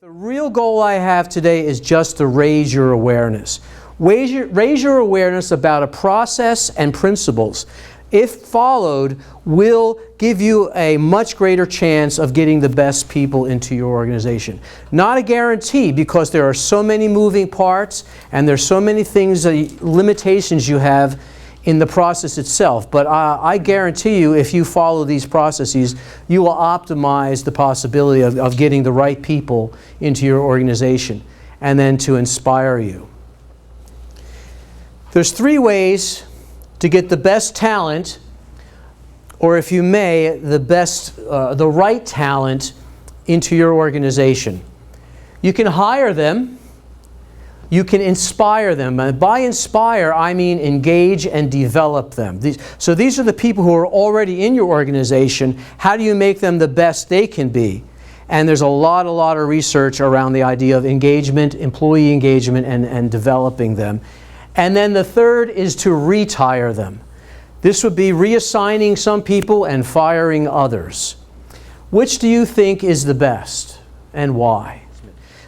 The real goal I have today is just to raise your awareness. Raise your awareness about a process and principles, if followed, will give you a much greater chance of getting the best people into your organization. Not a guarantee, because there are so many moving parts and there's so many things, limitations you have in the process itself. But I guarantee you, if you follow these processes, you will optimize the possibility of getting the right people into your organization and then to inspire you. There's 3 ways to get the best talent, or if you may, the right talent into your organization. You can hire them. You can inspire them. And by inspire, I mean engage and develop them. So these are the people who are already in your organization. How do you make them the best they can be? And there's a lot of research around the idea of engagement, employee engagement, and developing them. And then the third is to retire them. This would be reassigning some people and firing others. Which do you think is the best, and why?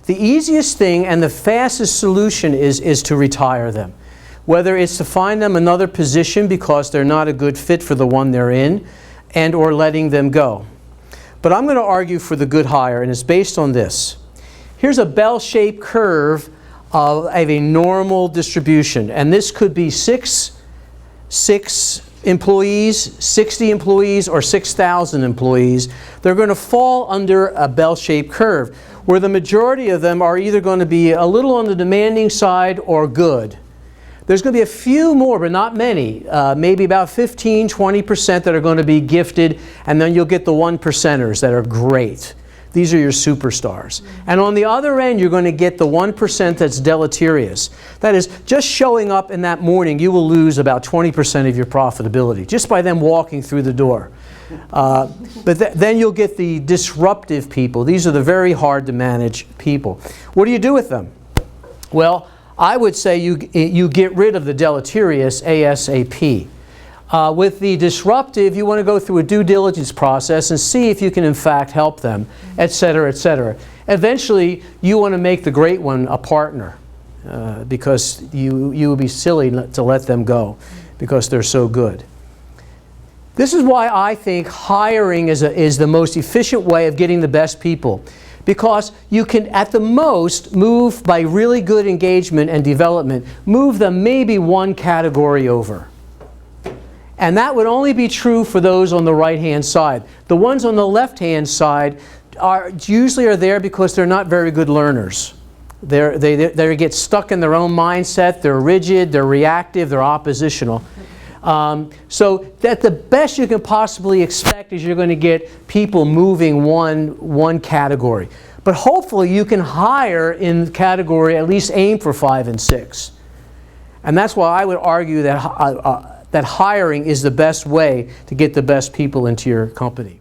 The easiest thing and the fastest solution is to retire them. Whether it's to find them another position because they're not a good fit for the one they're in, and or letting them go. But I'm going to argue for the good hire, and it's based on this. Here's a bell-shaped curve of a normal distribution, and this could be 6 employees, 60 employees, or 6,000 employees. They're going to fall under a bell-shaped curve, where the majority of them are either going to be a little on the demanding side or good. There's going to be a few more, but not many, maybe about 15–20% that are going to be gifted, and then you'll get the 1%ers that are great. These are your superstars. And on the other end, you're going to get the 1% that's deleterious. That is, just showing up in that morning, you will lose about 20% of your profitability, just by them walking through the door. Then you'll get the disruptive people. These are the very hard to manage people. What do you do with them? Well, I would say you get rid of the deleterious ASAP. With the disruptive, you want to go through a due diligence process and see if you can in fact help them, etc., etc. Eventually, you want to make the great one a partner, because you would be silly to let them go because they're so good. This is why I think hiring is the most efficient way of getting the best people, because you can at the most move, by really good engagement and development, move them maybe 1 category over. And that would only be true for those on the right-hand side. The ones on the left-hand side usually are there because they're not very good learners. They get stuck in their own mindset, they're rigid, they're reactive, they're oppositional. So that the best you can possibly expect is you're going to get people moving one category. But hopefully you can hire in category, at least aim for 5 and 6. And that's why I would argue that that hiring is the best way to get the best people into your company.